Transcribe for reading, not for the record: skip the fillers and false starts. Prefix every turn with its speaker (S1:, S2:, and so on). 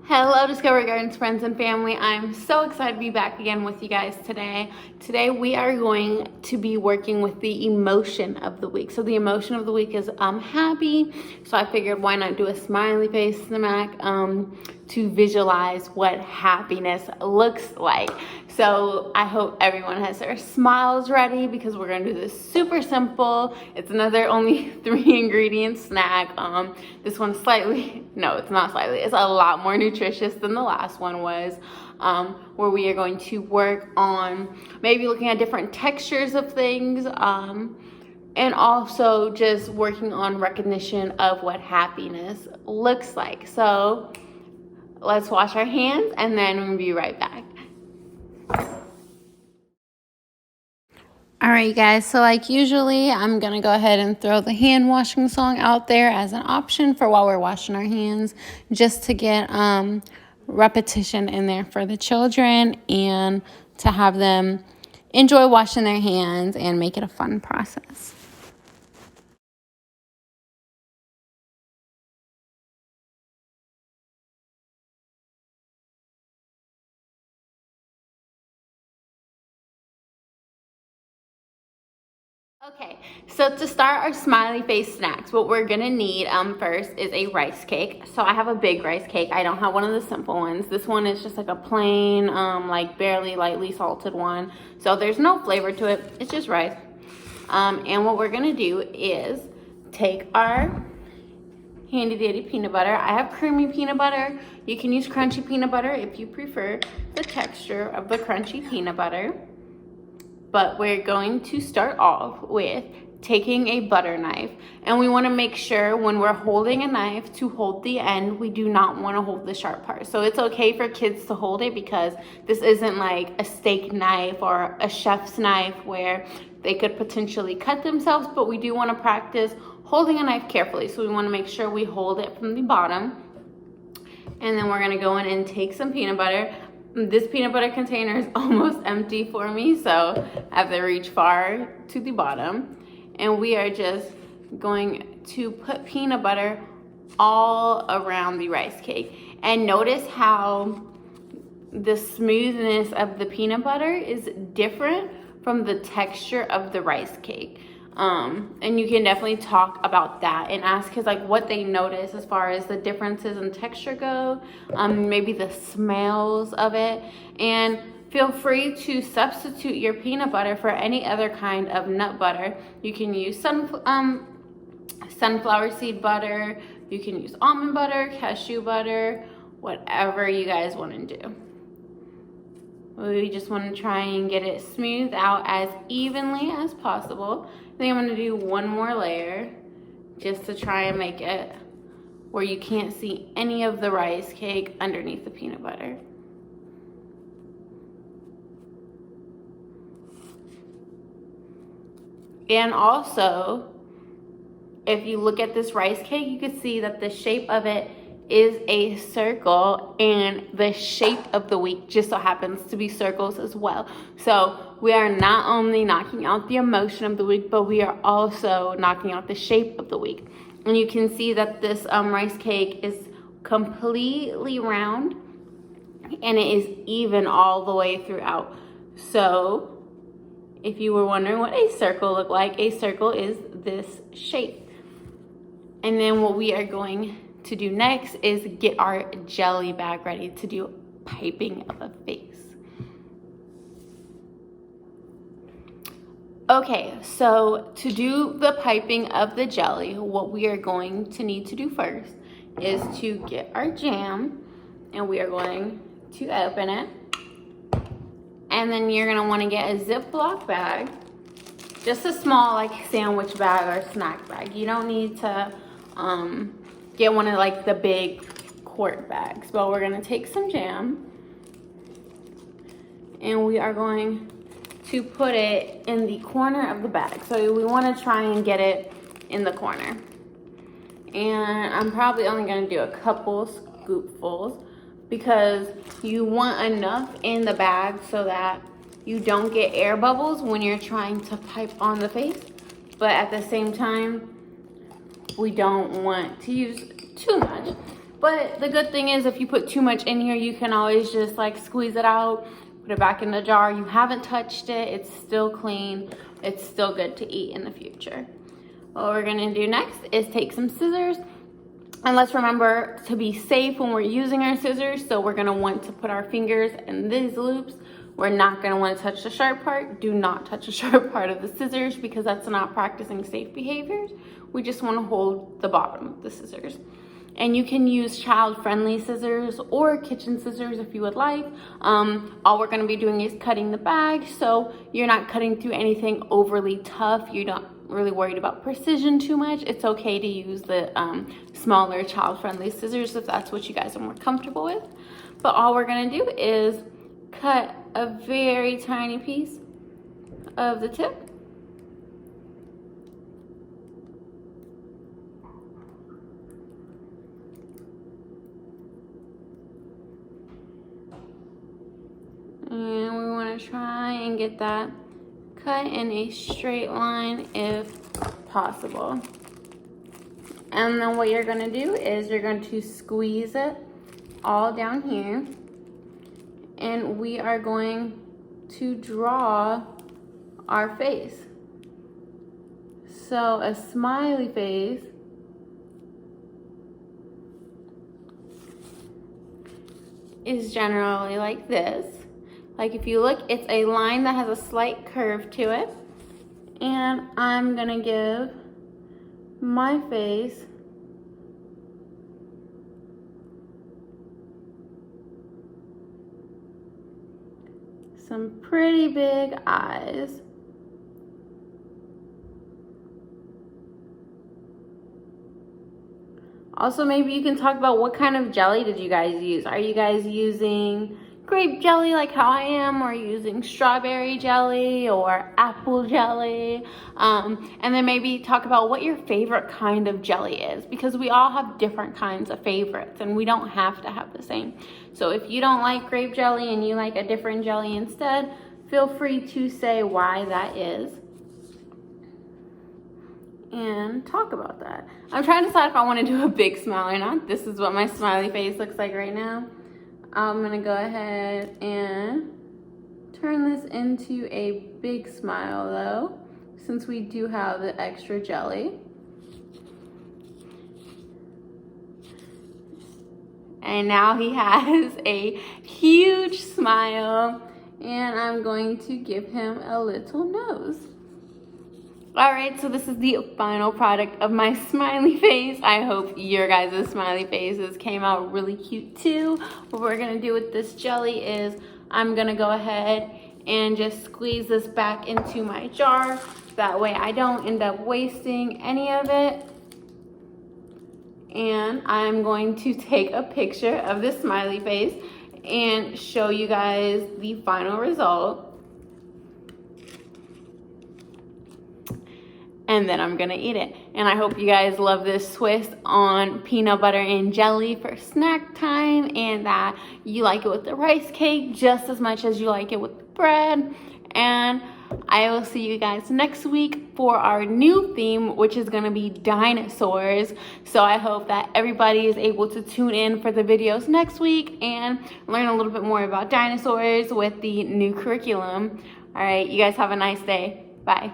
S1: Hello, Discovery Gardens friends and family. I'm so excited to be back again with you guys today. Today we are going to be working with the emotion of the week. So the emotion of the week is happy. So I figured why not do a smiley face snack to visualize what happiness looks like. So I hope everyone has their smiles ready because we're gonna do this super simple. It's another only 3 ingredient snack. This one's it's not slightly, it's a lot more nutritious than the last one was, where we are going to work on maybe looking at different textures of things, and also just working on recognition of what happiness looks like. So let's wash our hands and then we'll be right back. All right, guys, so like usually, I'm going to go ahead and throw the hand washing song out there as an option for while we're washing our hands, just to get repetition in there for the children and to have them enjoy washing their hands and make it a fun process. Okay, so to start our smiley face snacks, what we're gonna need first is a rice cake. So I have a big rice cake. I don't have one of the simple ones. This one is just like a plain, like barely lightly salted one. So there's no flavor to it. It's just rice. And what we're gonna do is take our handy dandy peanut butter. I have creamy peanut butter. You can use crunchy peanut butter if you prefer the texture of the crunchy peanut butter. But we're going to start off with taking a butter knife, and we want to make sure when we're holding a knife to hold the end. We do not want to hold the sharp part. So it's okay for kids to hold it because this isn't like a steak knife or a chef's knife where they could potentially cut themselves, but we do want to practice holding a knife carefully. So we want to make sure we hold it from the bottom, and then we're going to go in and take some peanut butter. This peanut butter container is almost empty for me, so I have to reach far to the bottom. And we are just going to put peanut butter all around the rice cake. And notice how the smoothness of the peanut butter is different from the texture of the rice cake. And you can definitely talk about that and ask kids like what they notice as far as the differences in texture go, maybe the smells of it, and feel free to substitute your peanut butter for any other kind of nut butter. You can use sunflower seed butter, you can use almond butter, cashew butter, whatever you guys want to do. We just want to try and get it smoothed out as evenly as possible. Then I'm going to do one more layer just to try and make it where you can't see any of the rice cake underneath the peanut butter. And also, if you look at this rice cake, you can see that the shape of it is a circle, and the shape of the week just so happens to be circles as well. So we are not only knocking out the emotion of the week, but we are also knocking out the shape of the week. And you can see that this rice cake is completely round, and it is even all the way throughout. So if you were wondering what a circle looked like, a circle is this shape. And then what we are going to do next is get our jelly bag ready to do piping of a face. Okay, so to do the piping of the jelly, what we are going to need to do first is to get our jam, and we are going to open it. And then you're gonna wanna get a Ziploc bag, just a small like sandwich bag or snack bag. You don't need to get one of like the big quart bags, but we're gonna take some jam and we are going to put it in the corner of the bag. So we wanna try and get it in the corner. And I'm probably only gonna do a couple scoopfuls because you want enough in the bag so that you don't get air bubbles when you're trying to pipe on the face, but at the same time, we don't want to use too much. But the good thing is if you put too much in here, you can always just like squeeze it out, put it back in the jar. You haven't touched it, it's still clean, it's still good to eat in the future. What we're gonna do next is take some scissors, and let's remember to be safe when we're using our scissors. So we're gonna want to put our fingers in these loops. We're not gonna want to touch the sharp part. Do not touch the sharp part of the scissors because that's not practicing safe behaviors. We just wanna hold the bottom of the scissors. And you can use child-friendly scissors or kitchen scissors if you would like. All we're gonna be doing is cutting the bag, so you're not cutting through anything overly tough. You're not really worried about precision too much. It's okay to use the smaller child-friendly scissors if that's what you guys are more comfortable with. But all we're gonna do is cut a very tiny piece of the tip. And we want to try and get that cut in a straight line if possible. And then what you're going to do is you're going to squeeze it all down here. And we are going to draw our face. So a smiley face is generally like this. Like if you look, it's a line that has a slight curve to it. And I'm gonna give my face some pretty big eyes. Also, maybe you can talk about what kind of jelly did you guys use? Are you guys using grape jelly like how I am, or using strawberry jelly or apple jelly? And then maybe talk about what your favorite kind of jelly is, because we all have different kinds of favorites and we don't have to have the same. So if you don't like grape jelly and you like a different jelly instead, feel free to say why that is and talk about that. I'm trying to decide if I want to do a big smile or not. This is what my smiley face looks like right now. I'm gonna go ahead and turn this into a big smile though, since we do have the extra jelly. And now he has a huge smile, and I'm going to give him a little nose. All right, so this is the final product of my smiley face. I hope your guys' smiley faces came out really cute too. What we're gonna do with this jelly is I'm gonna go ahead and just squeeze this back into my jar. That way I don't end up wasting any of it. And I'm going to take a picture of this smiley face and show you guys the final result. And then I'm gonna eat it. And I hope you guys love this twist on peanut butter and jelly for snack time, and that you like it with the rice cake just as much as you like it with the bread. And I will see you guys next week for our new theme, which is gonna be dinosaurs. So I hope that everybody is able to tune in for the videos next week and learn a little bit more about dinosaurs with the new curriculum. All right, you guys have a nice day. Bye.